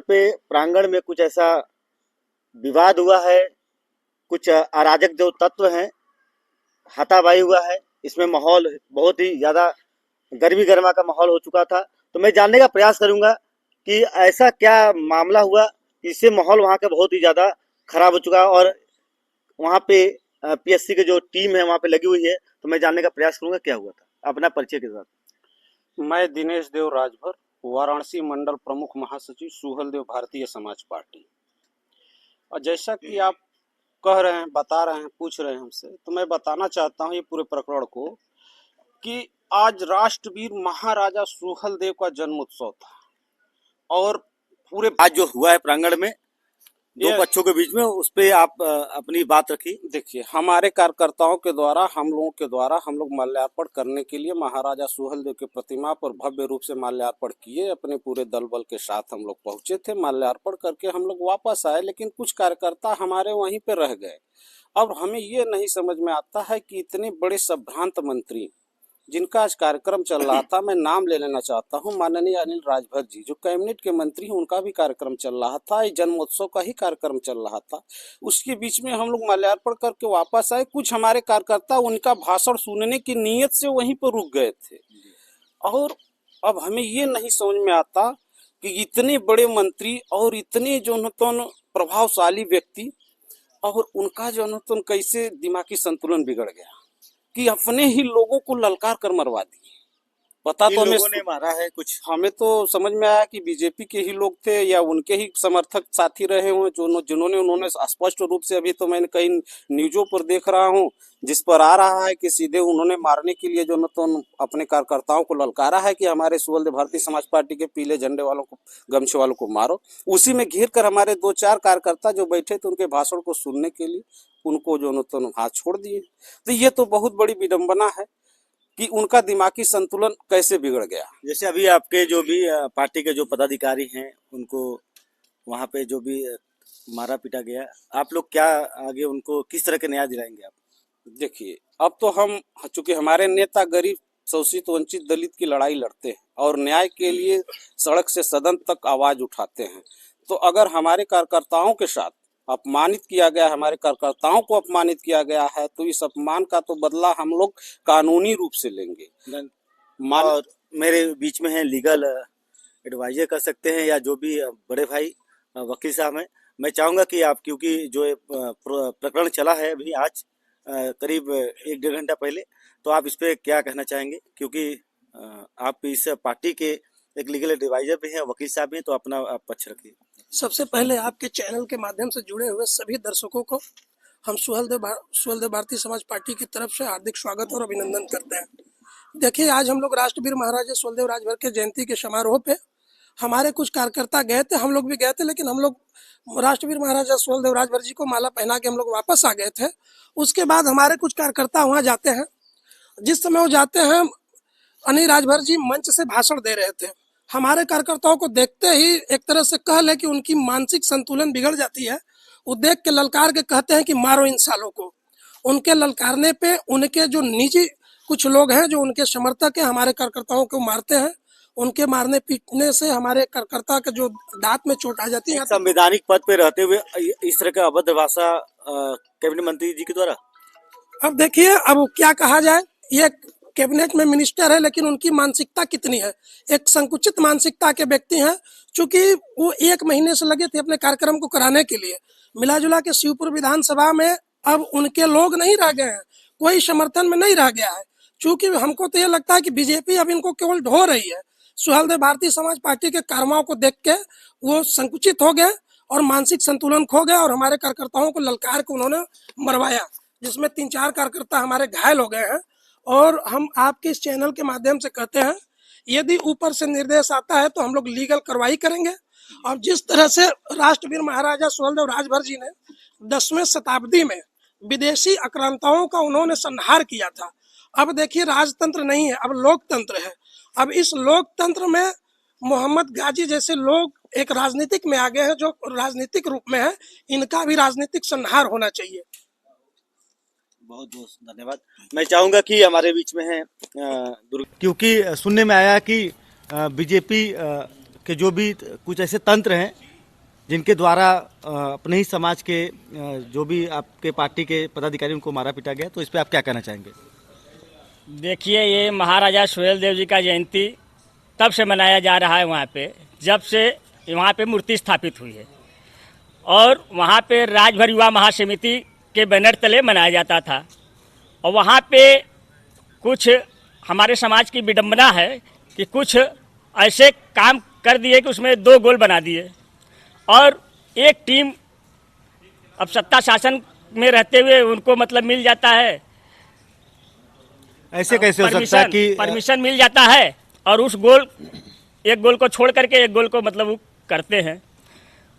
पे प्रांगण में कुछ ऐसा विवाद हुआ है, कुछ अराजक जो तत्व हैं, हाथापाई हुआ है। इसमें माहौल बहुत ही ज़्यादा गर्मी गर्मा का माहौल हो चुका था। तो मैं जानने का प्रयास करूंगा कि ऐसा क्या मामला हुआ, इससे माहौल वहाँ का बहुत ही ज़्यादा खराब हो चुका है और वहाँ पे पीएससी की जो टीम है वहाँ पे लगी हुई है। तो मैं जानने का प्रयास करूंगा क्या हुआ था, अपना परिचय के साथ। मैं दिनेश देव राजभर, वाराणसी मंडल प्रमुख महासचिव सुहलदेव भारतीय समाज पार्टी। और जैसा कि आप कह रहे हैं, बता रहे हैं, पूछ रहे हैं हमसे, तो मैं बताना चाहता हूँ ये पूरे प्रकरण को कि आज राष्ट्रवीर महाराजा सुहलदेव का जन्मोत्सव था और पूरे आज जो हुआ है प्रांगण में दो पक्षों के बीच में, उस पे आप अपनी बात रखी। देखिए, हमारे कार्यकर्ताओं के द्वारा, हम लोगों के द्वारा, हम लोग माल्यार्पण करने के लिए महाराजा सुहलदेव की प्रतिमा पर भव्य रूप से माल्यार्पण किए। अपने पूरे दल बल के साथ हम लोग पहुंचे थे। माल्यार्पण करके हम लोग वापस आए, लेकिन कुछ कार्यकर्ता हमारे वहीं पे रह गए। अब हमें ये नहीं समझ में आता है कि इतने बड़े संभ्रांत मंत्री जिनका आज कार्यक्रम चल रहा था, मैं नाम ले लेना चाहता हूं, माननीय अनिल राजभर जी जो कैबिनेट के मंत्री हैं, उनका भी कार्यक्रम चल रहा था, ये जन्मोत्सव का ही कार्यक्रम चल रहा था। उसके बीच में हम लोग माल्यार्पण करके वापस आए। कुछ हमारे कार्यकर्ता उनका भाषण सुनने की नीयत से वहीं पर रुक गए थे। और अब हमें ये नहीं समझ में आता कि इतने बड़े मंत्री और इतने जो प्रभावशाली व्यक्ति और उनका जो कैसे दिमागी संतुलन बिगड़ गया कि अपने ही लोगों को ललकार कर मरवा दिए। पता तो लोगों ने मारा है कुछ, हमें तो समझ में आया कि बीजेपी के ही लोग थे या उनके ही समर्थक साथी रहे हों जिन्होंने उन्होंने स्पष्ट रूप से, अभी तो मैंने कई न्यूज़ों पर देख रहा हूं जिस पर आ रहा है कि सीधे उन्होंने मारने के लिए जो अपने कार्यकर्ताओं को ललकारा है कि हमारे सुहलदेव भारतीय समाज पार्टी के पीले झंडे वालों को, गमछे वालों को मारो। उसी में घेर कर हमारे 2-4 कार्यकर्ता जो बैठे थे उनके भाषण को सुनने के लिए उनको जो हाथ छोड़ दिए। तो ये तो बहुत बड़ी विडंबना है कि उनका दिमागी संतुलन कैसे बिगड़ गया। जैसे अभी आपके जो भी पार्टी के जो पदाधिकारी हैं, उनको वहाँ पे जो भी मारा पीटा गया, आप लोग क्या आगे उनको किस तरह के न्याय दिलाएंगे आप? देखिए, अब तो हम, चूंकि हमारे नेता गरीब शोषित वंचित दलित की लड़ाई लड़ते हैं और न्याय के लिए सड़क से सदन तक आवाज उठाते हैं, तो अगर हमारे कार्यकर्ताओं के साथ अपमानित किया गया, हमारे कार्यकर्ताओं को अपमानित किया गया है, तो इस अपमान का तो बदला हम लोग कानूनी रूप से लेंगे। और मेरे बीच में है लीगल एडवाइजर कर सकते हैं या जो भी बड़े भाई वकील साहब हैं। मैं चाहूँगा कि आप, क्योंकि जो प्रकरण चला है अभी आज करीब 1-1.5 घंटा पहले, तो आप इस पर क्या कहना चाहेंगे? क्योंकि आप इस पार्टी के एक लीगल एडवाइजर भी हैं, वकील साहब भी हैं, तो अपना पक्ष रखिए। सबसे पहले आपके चैनल के माध्यम से जुड़े हुए सभी दर्शकों को हम सुहलदेव भारतीय समाज पार्टी की तरफ से हार्दिक स्वागत और अभिनंदन करते हैं। देखिए, आज हम लोग राष्ट्रवीर महाराजा सुहलदेव राजभर के जयंती के समारोह पे हमारे कुछ कार्यकर्ता गए थे, हम लोग भी गए थे, लेकिन हम लोग राष्ट्रवीर महाराजा सुहलदेव राजभर जी को माला पहना के हम लोग वापस आ गए थे। उसके बाद हमारे कुछ कार्यकर्ता वहाँ जाते हैं। जिस समय वो जाते हैं, अनिल राजभर जी मंच से भाषण दे रहे थे। हमारे कार्यकर्ताओं को देखते ही एक तरह से कह ले कि उनकी मानसिक संतुलन बिगड़ जाती है। वो देख के ललकार के कहते हैं कि मारो इन सालों को। उनके ललकारने पे उनके जो निजी कुछ लोग हैं जो उनके समर्थक हैं, हमारे कार्यकर्ताओं को मारते हैं। उनके मारने पीटने से हमारे कार्यकर्ता के जो दांत में चोट आ जाती है। संवैधानिक पद पे रहते हुए इस तरह का अभद्र भाषा कैबिनेट मंत्री जी के द्वारा। अब देखिए, अब क्या कहा जाए, ये कैबिनेट में मिनिस्टर है, लेकिन उनकी मानसिकता कितनी है, एक संकुचित मानसिकता के व्यक्ति हैं। चूंकि वो 1 महीने से लगे थे अपने कार्यक्रम को कराने के लिए। मिला जुला के शिवपुर विधानसभा में अब उनके लोग नहीं रह गए हैं, कोई समर्थन में नहीं रह गया है। चूंकि हमको तो ये लगता है कि बीजेपी अब इनको केवल ढो रही है। सुहलदेव भारतीय समाज पार्टी के कर्माओं को देख के वो संकुचित हो गए और मानसिक संतुलन खो गए और हमारे कार्यकर्ताओं को ललकार के उन्होंने मरवाया, जिसमें 3-4 कार्यकर्ता हमारे घायल हो गए हैं। और हम आपके इस चैनल के माध्यम से कहते हैं, यदि ऊपर से निर्देश आता है तो हम लोग लीगल कार्रवाई करेंगे। और जिस तरह से राष्ट्रवीर महाराजा सुहलदेव राजभर जी ने 10वीं शताब्दी में विदेशी आक्रांताओं का उन्होंने संहार किया था। अब देखिए, राजतंत्र नहीं है, अब लोकतंत्र है। अब इस लोकतंत्र में मोहम्मद गाजी जैसे लोग एक राजनीतिक में आ गए हैं जो राजनीतिक रूप में है। इनका भी राजनीतिक संहार होना चाहिए। बहुत बहुत धन्यवाद। मैं चाहूंगा कि हमारे बीच में है क्योंकि सुनने में आया कि बीजेपी के जो भी कुछ ऐसे तंत्र हैं जिनके द्वारा अपने ही समाज के जो भी आपके पार्टी के पदाधिकारी उनको मारा पीटा गया, तो इस पे आप क्या कहना चाहेंगे? देखिए, ये महाराजा सुहेलदेव जी का जयंती तब से मनाया जा रहा है वहाँ पे, जब से वहाँ पे मूर्ति स्थापित हुई है, और वहाँ पे राजभर युवा महासमिति के बैनर तले मनाया जाता था। और वहाँ पे कुछ हमारे समाज की विडंबना है कि कुछ ऐसे काम कर दिए कि उसमें 2 गोल बना दिए, और एक टीम अब सत्ता शासन में रहते हुए उनको मतलब मिल जाता है, ऐसे कैसे हो सकता है कि परमिशन मिल जाता है, और उस एक गोल को छोड़ करके एक गोल को मतलब वो करते हैं।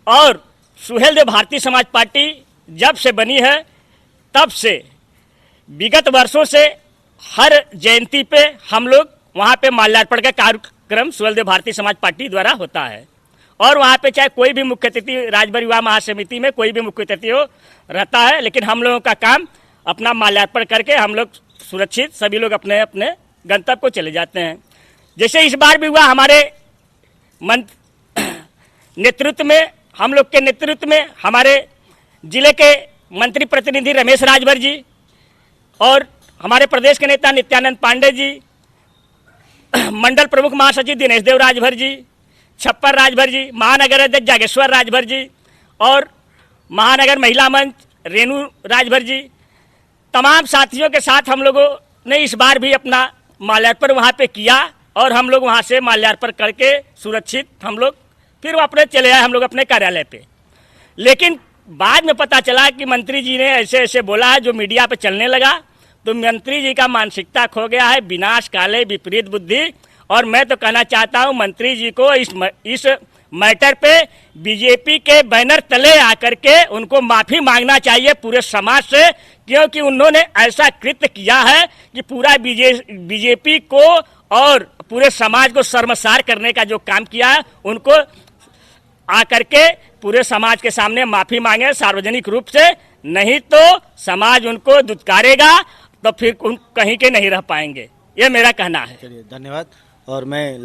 और सुहेलदेव भारतीय समाज पार्टी जब से बनी है तब से विगत वर्षों से हर जयंती पे हम लोग वहाँ पे माल्यार्पण का कार्यक्रम सुहेलदेव भारतीय समाज पार्टी द्वारा होता है। और वहाँ पे चाहे कोई भी मुख्य अतिथि, राजभर युवा महासमिति में कोई भी मुख्य अतिथि हो रहता है, लेकिन हम लोगों का काम अपना माल्यार्पण करके हम लोग सुरक्षित सभी लोग अपने अपने गंतव्य को चले जाते हैं। जैसे इस बार भी हुआ, हमारे नेतृत्व में, हम लोग के नेतृत्व में हमारे जिले के मंत्री प्रतिनिधि रमेश राजभर जी और हमारे प्रदेश के नेता नित्यानंद पांडे जी, मंडल प्रमुख महासचिव दिनेश देव राजभर जी, छप्पर राजभर जी, महानगर अध्यक्ष जागेश्वर राजभर जी और महानगर महिला मंच रेणु राजभर जी, तमाम साथियों के साथ हम लोगों ने इस बार भी अपना माल्यार्पण वहाँ पे किया, और हम लोग वहाँ से माल्यार्पण करके सुरक्षित हम लोग फिर अपने चले आए हम लोग अपने कार्यालय पे। लेकिन बाद में पता चला कि मंत्री जी ने ऐसे ऐसे बोला है, जो मीडिया पे चलने लगा, तो मंत्री जी का मानसिकता खो गया है, विनाश काले विपरीत बुद्धि। और मैं तो कहना चाहता हूं मंत्री जी को इस मैटर पे बीजेपी के बैनर तले आकर के उनको माफी मांगना चाहिए पूरे समाज से, क्योंकि उन्होंने ऐसा कृत्य किया है कि पूरा बीजेपी को और पूरे समाज को शर्मसार करने का जो काम किया है, उनको आकर के पूरे समाज के सामने माफी मांगे सार्वजनिक रूप से, नहीं तो समाज उनको दुत्कारेगा, तो फिर कहीं के नहीं रह पाएंगे। ये मेरा कहना है। चलिए, धन्यवाद। और मैं